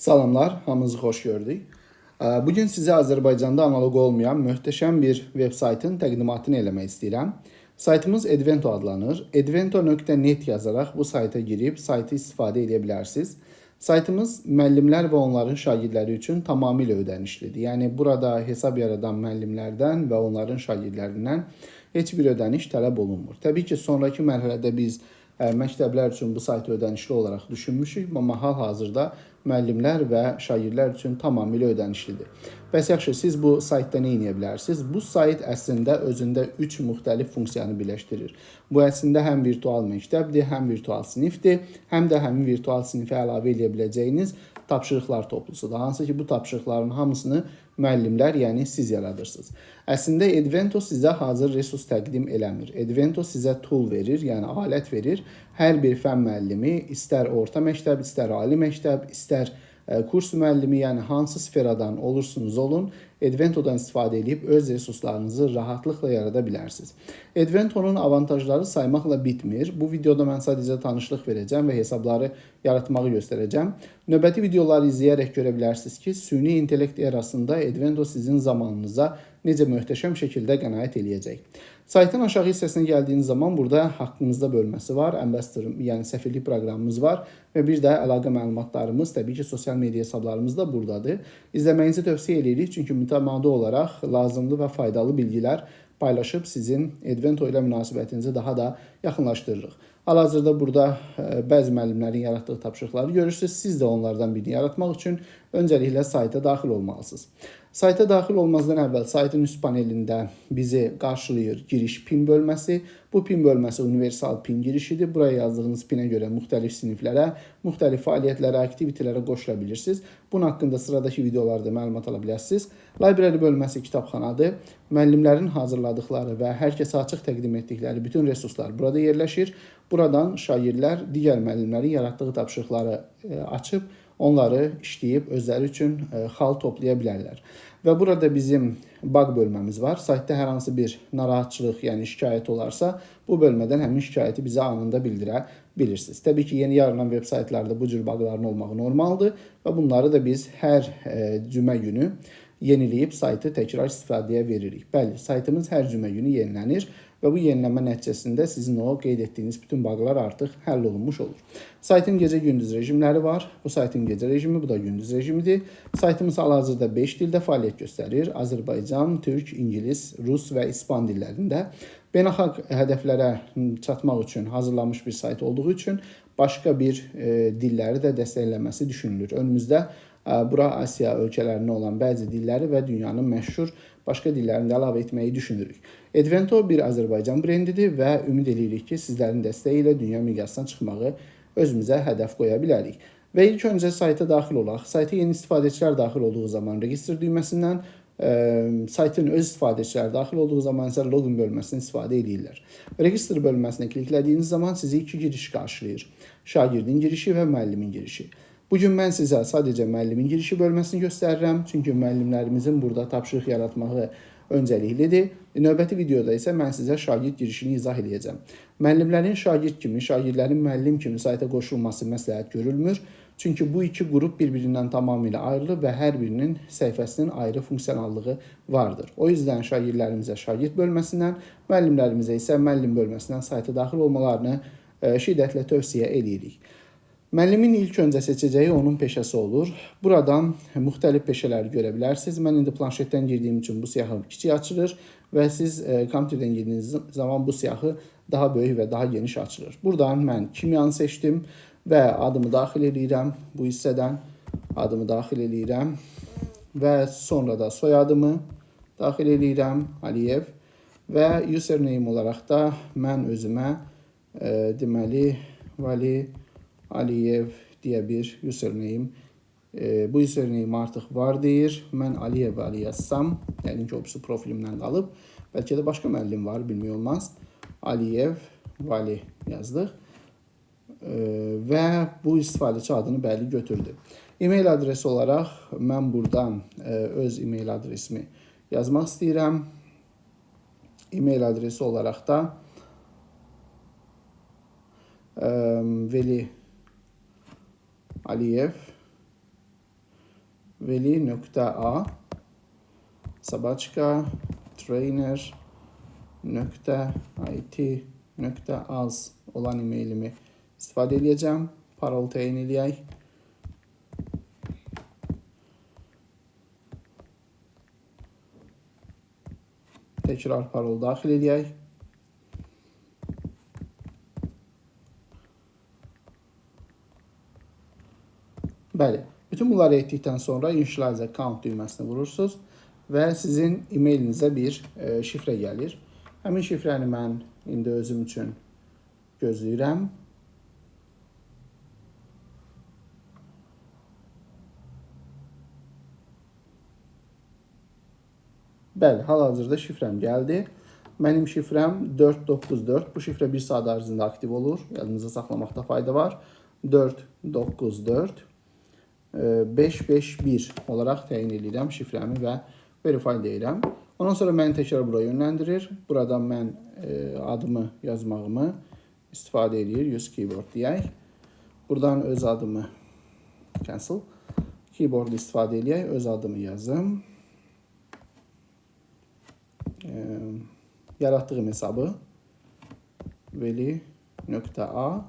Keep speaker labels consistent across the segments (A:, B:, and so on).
A: Salamlar, hamınızı xoş gördük. Bugün sizə Azərbaycanda analoq olmayan möhtəşəm bir veb saytın təqdimatını eləmək istəyirəm. Saytımız Edvento adlanır. Edvento.net yazaraq bu sayta girib saytı istifadə edə bilərsiniz. Saytımız müəllimlər və onların şagirdləri üçün tamamilə ödənişlidir. Yəni burada hesab yaradan müəllimlərdən və onların şagirdlərindən heç bir ödəniş tələb olunmur. Təbii ki, sonraki mərhələdə biz məktəblər üçün bu saytı ödənişli olaraq düşünmüşük, amma hal-hazırda müəllimlər və şagirdlər üçün tamamilə ödənişlidir. Bəs yaxşı, siz bu saytda nə edə bilərsiniz? Bu sayt əslində özündə 3 müxtəlif funksiyanı birləşdirir. Bu əslində həm virtual məktəbdir, həm virtual sinifdir, həm də həmin virtual sinifə əlavə edə biləcəyiniz tapşırıqlar toplusudur. Hansı ki, bu tapşırıqların hamısını müəllimlər, yəni siz yaradırsınız. Əslində Edvento sizə hazır resurs təqdim eləmir. Edvento sizə tool verir, yəni alət verir. Hər bir fən müəllimi, istər orta məktəb, istər ali məktəb, istər kurs müəllimi, yəni hansı sferadan olursunuz olun, Edventodan istifadə edib öz resurslarınızı rahatlıqla yarada bilərsiniz. Edventonun avantajları saymaqla bitmir. Bu videoda mən sadəcə tanışlıq verəcəm və hesabları yaratmağı göstərəcəm. Növbəti videoları izləyərək görə bilərsiniz ki, süni intellekt erasında Edvento sizin zamanınıza necə möhtəşəm şəkildə qənaət eləyəcək. Saytın aşağı hissəsinə gəldiyiniz zaman burada haqqınızda bölməsi var, ambassador, yəni səfirlik proqramımız var və bir də əlaqə məlumatlarımız, təbii ki, sosial media hesablarımız da buradadır. İzləməyinizi tövsiyə edirik, çünki mütəmadi olaraq lazımlı və faydalı bilgilər paylaşıb sizin Edvento ilə münasibətinizi daha da yaxınlaşdırırıq. Hal-hazırda burada bəzi müəllimlərin yaratdığı tapşırıqları görürsünüz. Siz də onlardan birini yaratmaq üçün öncəliklə sayta daxil olmalısınız. Sayta daxil olmazdan əvvəl saytın üst panelində bizi qarşılayır giriş PIN bölməsi. Bu PIN bölməsi universal PIN girişidir. Buraya yazdığınız PIN-ə görə müxtəlif siniflərə, müxtəlif fəaliyyətlərə, aktivitelərə qoşula bilirsiniz. Bunun haqqında sıradakı videolarda məlumat ala bilərsiniz. Library bölməsi kitabxanadır. Müəllimlərin hazırladıqları və hər kəsə açıq təqdim etdikləri bütün resurslar burada yerləşir. Buradan şagirdlər digər müəllimlərin yaratdığı tapşırıqları açıb, onları işləyib özləri üçün xal toplaya bilərlər. Və burada bizim bug bölməmiz var. Saytda hər hansı bir narahatçılıq, yəni şikayət olarsa, bu bölmədən həmin şikayəti bizə anında bildirə bilirsiniz. Təbii ki, yeni yaranan veb saytlarda bu cür bugların olmağı normaldır və bunları da biz hər cümə günü yeniləyib saytı təkrar istifadəyə veririk. Bəli, saytımız hər cümə günü yenilənir və bu yenilənmə nəticəsində sizin o qeyd etdiyiniz bütün buglar artıq həll olunmuş olur. Saytın gecə-gündüz rejimləri var. Bu saytın gecə rejimi, bu da gündüz rejimidir. Saytımız hal-hazırda 5 dildə fəaliyyət göstərir. Azərbaycan, türk, ingilis, rus və ispan dillərində. Beynəlxalq hədəflərə çatmaq üçün hazırlanmış bir sayt olduğu üçün başqa bir dilləri də dəstəkləməsi düşünülür. Önümüzdə bura Asiya ölkələrində olan bəzi dilləri və dünyanın məşhur başqa dillərini də əlavə etməyi düşünürük. Edvento bir Azərbaycan brendidir və ümid edirik ki, sizlərin dəstəyi ilə dünya miqyasına çıxmağı özümüzə hədəf qoya bilərik. Və ilk öncə sayta daxil olaq. Sayta yeni istifadəçilər daxil olduğu zaman registr düyməsindən, saytın öz istifadəçilər daxil olduğu zaman isə login bölməsini istifadə edirlər. Registr bölməsinə kliklədiyiniz zaman sizi iki giriş qarşılayır. Şagirdin girişi və müəllimin girişi. Bugün mən sizə sadəcə müəllimin girişi bölməsini göstərirəm, çünki müəllimlərimizin burada tapşırıq yaratmağı öncəliklidir. Növbəti videoda isə mən sizə şagird girişini izah edəcəm. Müəllimlərin şagird kimi, şagirdlərin müəllim kimi sayta qoşulması məsləhət görülmür. Çünki bu iki qrup bir-birindən tamamilə ayrılıb və hər birinin səhifəsinin ayrı funksionallığı vardır. O yüzden şagirdlərimizə şagird bölməsindən, müəllimlərimizə isə müəllim bölməsindən sayta daxil olmalarını şiddətlə tövsiyə edirik. Müəllimin ilk öncə seçəcəyi onun peşəsi olur. Buradan müxtəlif peşələri görə bilərsiniz. Mən indi planşetdən girdiyim üçün bu siyahı kiçik açılır və siz kompüterdən girdiyiniz zaman bu siyahı daha böyük və daha geniş açılır. Buradan mən kimyanı seçdim və adımı daxil edirəm. Bu hissədən adımı daxil edirəm və sonra da soyadımı daxil edirəm, Aliyev, və username olaraq da mən özümə deməli Vali Aliyev deyə bir username. Bu username artıq var deyir. Mən Aliyev Ali yazsam, yəni ki, o profilimdən qalıb. Bəlkə də başqa müəllim var, bilmək olmaz. Aliyev Vali yazdıq. Və bu istifadəçi adını bəli götürdü. E-mail adresi olaraq mən buradan öz e-mail adresimi yazmaq istəyirəm. E-mail adresi olaraq da Veli Aliyev veli.a Sabaçka trainer.it.az olan e-mailimi istifadə edəcəm. Parol təyin edək. Tekrar parol daxil edək. Bəli, bütün bunları etdikdən sonra Initialize Account düyməsini vurursunuz və sizin e-mailinizə bir şifrə gəlir. Həmin şifrəni mən indi özüm üçün gözləyirəm. Bəli, hal-hazırda şifrəm gəldi. Mənim şifrəm 494. Bu şifrə 1 saat ərzində aktiv olur. Yadınızda saxlamaqda fayda var. 494 551 olaraq təyin edirəm şifrəmi və verify deyirəm. Ondan sonra məni təkrar bura yönləndirir. Buradan mən adımı yazmağımı istifadə edir. Use keyboard deyək. Buradan öz adımı cancel. Keyboard istifadə edək. Öz adımı yazım. Yaratdığım hesabı veli.a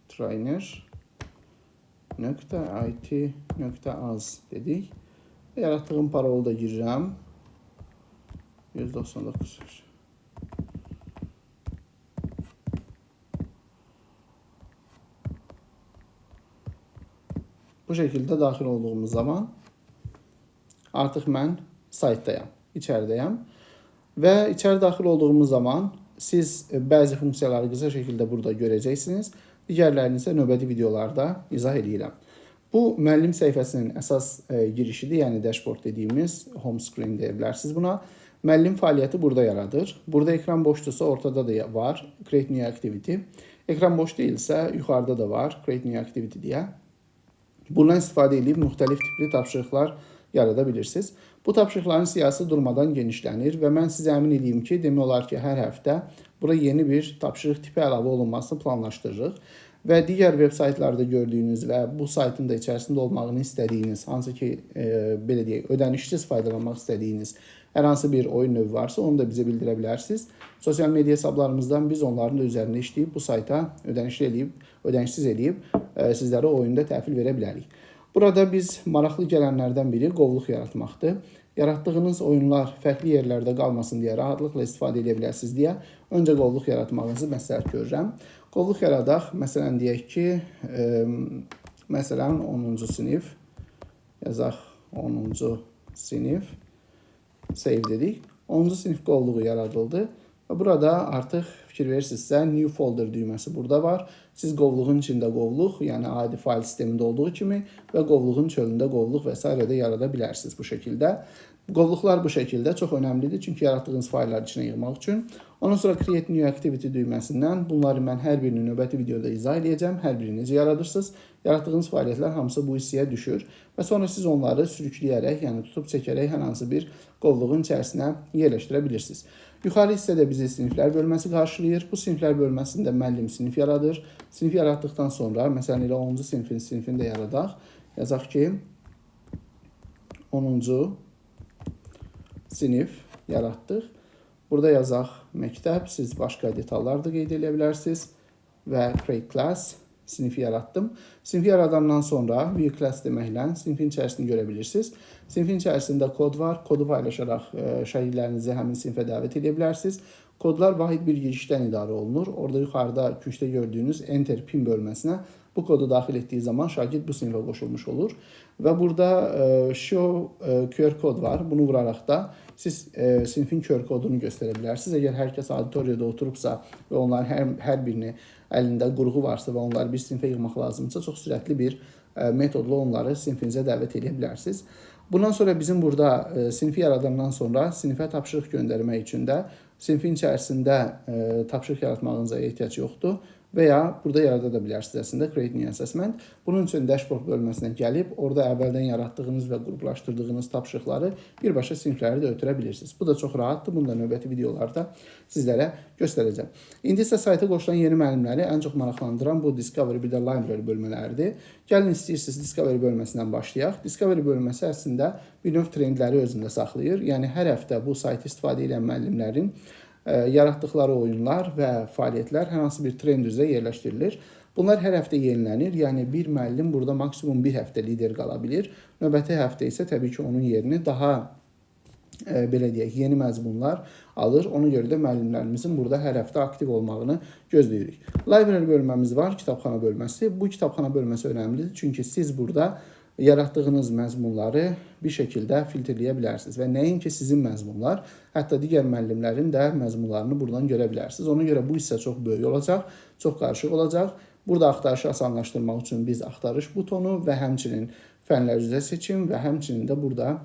A: trainer.it.az dedik. Yaratdığım parolu da girirəm. 199. Bu şəkildə daxil olduğumuz zaman artıq mən saytdayam, içəridəyəm. Və içəri daxil olduğumuz zaman siz bəzi funksiyaları qısa şəkildə burada görəcəksiniz. Digərlərini isə növbəti videolarda izah edirəm. Bu müəllim səhifəsinin əsas girişidir, yəni dashboard dediyimiz home screen deyə bilərsiniz buna. Müəllim fəaliyyəti burada yaradır. Burada ekran boşdursa ortada da var Create New Activity. Ekran boş deyilsə yuxarıda da var Create New Activity deyə. Bundan istifadə edib müxtəlif tipli tapşırıqlar yarada bilirsiniz. Bu tapşırıqların siyahısı durmadan genişlənir və mən sizə əmin edeyim ki, demək olar ki, hər həftə bura yeni bir tapşırıq tipi əlavə olunmasını planlaşdırırıq. Və digər web saytlarda gördüyünüz və bu saytın da içərisində olmağını istədiyiniz, hansı ki, belə deyək, ödənişsiz faydalanmaq istədiyiniz hər hansı bir oyun növü varsa, onu da bizə bildirə bilərsiniz. Sosial media hesablarımızdan biz onların da üzərində işləyib bu sayta ödənişsiz eləyib sizlərə oyunda təhvil verə bilərik. Burada biz maraqlı gələnlərdən biri qovluq yaratmaqdır. Yaratdığınız oyunlar fərqli yerlərdə qalmasın deyə, rahatlıqla istifadə edə bilərsiniz deyə öncə qovluq yaratmağınızı məsləhət görürəm. Qovluq yaradaq. Məsələn, deyək ki, məsələn, 10-cu sinif yazaq, 10-cu sinif save dedik. 10-cu sinif qovluğu yaradıldı. Və burada artıq fikir verirsinizsə, New Folder düyməsi burada var. Siz qovluğun içində qovluq, yəni adi fayl sistemində olduğu kimi və qovluğun çölündə qovluq və s. də yarada bilərsiniz bu şəkildə. Qovluqlar bu şəkildə çox önəmlidir, çünki yaratdığınız faylları içinə yığmaq üçün. Ondan sonra Create New Activity düyməsindən bunları mən hər birini növbəti videoda izah edəcəm. Hər birini necə yaradırsınız? Yaratdığınız fəaliyyətlər hamısı bu hissəyə düşür və sonra siz onları sürükləyərək, yəni tutub çəkərək hər hansı bir qovluğun içərisinə yerləşdirə bilirsiniz. Yuxarı hissədə bizi siniflər bölməsi qarşılayır. Bu siniflər bölməsində müəllim sinif yaradır. Sinif yaratdıqdan sonra, məsələn, elə 10-cu sinifini də yaradaq. Yazaq ki, 10-cu sinif yaratdıq. Burada yazaq məktəb, siz başqa detallar da qeyd edə bilərsiniz və create class, sinifi yaratdım. Sinifi yaradandan sonra view class deməklə sinifin içərisini görə bilirsiniz. Sinifin içərisində kod var. Kodu paylaşaraq şagirdlərinizi həmin sinifə dəvət edə bilərsiniz. Kodlar vahid bir girişdən idarə olunur. Orada yuxarıda küncdə gördüyünüz Enter PIN bölməsinə bu kodu daxil etdiyi zaman şagird bu sinifə qoşulmuş olur. Və burada show QR kod var. Bunu vuraraq da siz sinifin QR kodunu göstərə bilərsiniz. Əgər hər kəs auditoriyada oturubsa və onların hər birini əlində qurğu varsa və onları bir sinifə yığmaq lazımdırsa, çox sürətli bir metodla onları sinifinizə dəvət edə bilərsiniz. Bundan sonra bizim burada sinifi yaradandan sonra sinifə tapşırıq göndərmək üçün də sinifin içərisində tapşırıq yaratmağınıza ehtiyac yoxdur. və ya burada yarada da bilərsiniz əslində Create New Assessment. Bunun üçün Dashboard bölməsinə gəlib, orada əvvəldən yaratdığınız və qruplaşdırdığınız tapşırıqları birbaşa sinifləri də ötürə bilirsiniz. Bu da çox rahatdır. Bunu da növbəti videolarda sizlərə göstərəcəm. İndi isə sayta qoşulan yeni müəllimləri ən çox maraqlandıran bu Discovery bir də Library bölmələridir. Gəlin istəyirsiniz Discovery bölməsindən başlayaq. Discovery bölməsi əslində bir növ trendləri özündə saxlayır. Yəni hər həftə bu saytı istifadə edən müəllimlərin yaratdıqları oyunlar və fəaliyyətlər hər hansı bir trend üzrə yerləşdirilir. Bunlar hər həftə yenilənir. Yəni bir müəllim burada maksimum bir həftə lider qala bilir. Növbəti həftə isə təbii ki onun yerini daha belə deyək, yeni məzmunlar alır. Ona görə də müəllimlərimizin burada hər həftə aktiv olmağını gözləyirik. Library bölməmiz var, kitabxana bölməsi. Bu kitabxana bölməsi önəmlidir. Çünki siz burada yaratdığınız məzmunları bir şəkildə filtrləyə bilərsiniz və nəinki sizin məzmunlar, hətta digər müəllimlərin də məzmunlarını buradan görə bilərsiniz. Ona görə bu hissə çox böyük olacaq, çox qarışıq olacaq. Burada axtarışı asanlaşdırmaq üçün biz axtarış butonu və həmçinin fənlər üzrə seçim və həmçinin də burada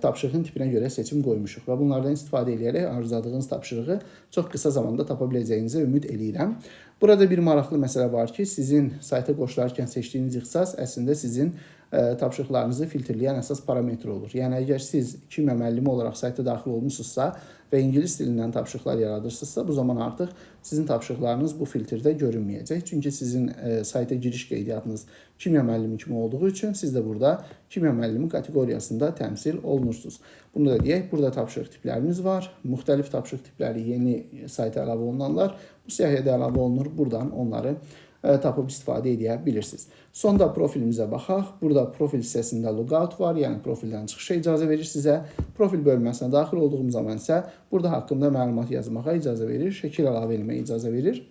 A: tapşırığın tipinə görə seçim qoymuşuq və bunlardan istifadə edərək arzuladığınız tapşırığı çox qısa zamanda tapa biləcəyinizə ümid edirəm. Burada bir maraqlı məsələ var ki, sizin sayta qoşularkən seçdiyiniz ixtisas əslində sizin tapşırıqlarınızı filtrləyən əsas parametr olur. Yəni, əgər siz kimya müəllimi olaraq sayta daxil olmuşsunuzsa və ingilis dilindən tapşırıqlar yaradırsınızsa, bu zaman artıq sizin tapşırıqlarınız bu filtrdə görünməyəcək. Çünki sizin sayta giriş qeydiyyatınız kimya müəllimi kimi olduğu üçün siz də burada kimya müəllimi kateqoriyasında təmsil olunursunuz. Bunu da deyək, burada tapşırıq tiplərimiz var. Müxtəlif tapşırıq tipləri yeni sayta əlavə olunanlar bu siyahıya əlavə olunur. Buradan onları tapıb istifadə edə bilirsiniz. Sonda profilimizə baxaq. Burada profil hissəsində logout var, yəni profildən çıxışa icazə verir sizə. Profil bölməsinə daxil olduğum zaman isə burada haqqında məlumat yazmağa icazə verir, şəkil əlavə etməyə icazə verir.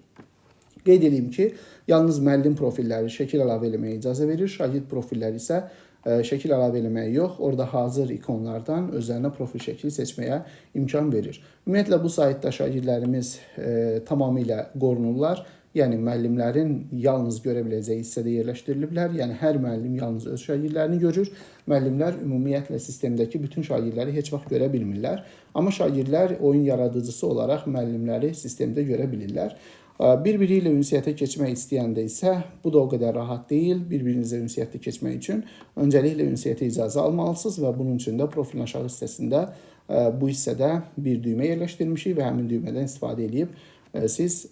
A: Qeyd edeyim ki, yalnız müəllim profilləri şəkil əlavə etməyə icazə verir, şagird profilləri isə şəkil əlavə etməyə yox, orada hazır ikonlardan özlərinə profil şəkli seçməyə imkan verir. Ümumiyyətlə, bu saytda şagirdlərimiz tamamilə qorunurlar. Yəni, müəllimlərin yalnız görə biləcəyi hissədə yerləşdiriliblər. Yəni, hər müəllim yalnız öz şagirdlərini görür. Müəllimlər ümumiyyətlə sistemdəki bütün şagirdləri heç vaxt görə bilmirlər. Amma şagirdlər oyun yaradıcısı olaraq müəllimləri sistemdə görə bilirlər. Bir-biri ilə ünsiyyətə keçmək istəyəndə isə bu da o qədər rahat deyil. Bir-birinizə ünsiyyətə keçmək üçün öncəliklə ünsiyyətə icazə almalısınız və bunun üçün də profilin aşağı hissəsində bu hissədə bir düymə yerləşdirmişik və həmin düymədən istifadə edib siz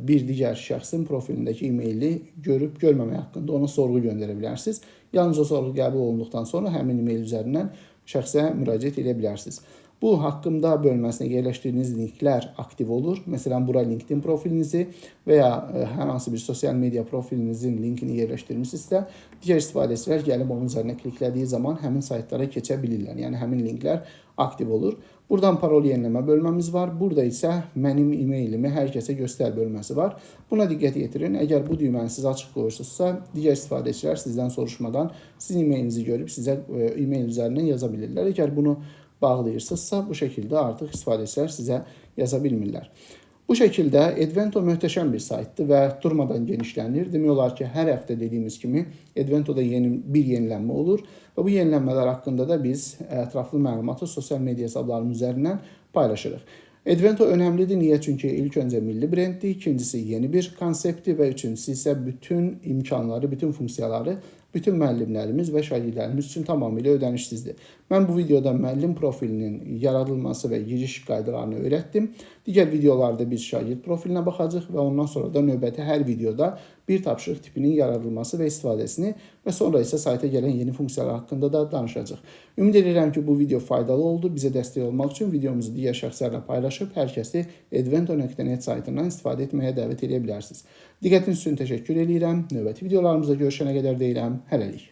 A: bir digər şəxsin profilindəki e-maili görüb görməmək haqqında ona sorğu göndərə bilərsiniz. Yalnız o sorğu qəbul olunduqdan sonra həmin e-mail üzərindən şəxsə müraciət edə bilərsiniz. Bu haqqımda bölməsinə yerləşdirdiyiniz linklər aktiv olur. Məsələn, bura LinkedIn profilinizi və ya hər hansı bir sosial media profilinizin linkini yerləşdirmişsinizsə, digər istifadəçilər gəlib onun üzərinə kliklədiyi zaman həmin saytlara keçə bilirlər. Yəni, həmin linklər aktiv olur. Buradan parol yeniləmə bölməmiz var. Burada isə mənim e-mailimi hər kəsə göstər bölməsi var. Buna diqqət yetirin. Əgər bu düyməni siz açıq qoyursunuzsa, digər istifadəçilər sizdən soruşmadan sizin e-mailinizi görüb sizə e-mail üzərindən yaza bilirlər. Əgər bunu bağlayırsınızsa, bu şəkildə artıq istifadəçilər sizə yaza bilmirlər. Bu şəkildə Edvento möhtəşəm bir saytdır və durmadan genişlənir. Demək olar ki, hər həftə dediyimiz kimi Edventoda bir yenilənmə olur və bu yenilənmələr haqqında da biz ətraflı məlumatı sosial media hesablarımız üzərindən paylaşırıq. Edvento önəmlidir. Niyə? Çünki ilk öncə milli brenddir, ikincisi yeni bir konseptdir və üçüncüsü isə bütün imkanları, bütün funksiyaları bütün müəllimlərimiz və şagirdlərimiz üçün tamamilə ödənişsizdir. Mən bu videoda müəllim profilinin yaradılması və giriş qaydalarını öyrətdim. Digər videolarda biz şagird profilinə baxacağıq və ondan sonra da növbəti hər videoda bir tapşırıq tipinin yaradılması və istifadəsini və sonra isə sayta gələn yeni funksiyalar haqqında da danışacağıq. Ümid edirəm ki, bu video faydalı oldu. Bizə dəstək olmaq üçün videomuzu digər şəxslərlə paylaşıb hər kəsi edvento.net saytından istifadə etməyə dəvət edə bilərsiniz. Diqqətiniz üçün təşəkkür edirəm. Növbəti videolarımızda görüşənə qədər deyirəm. Hələlik.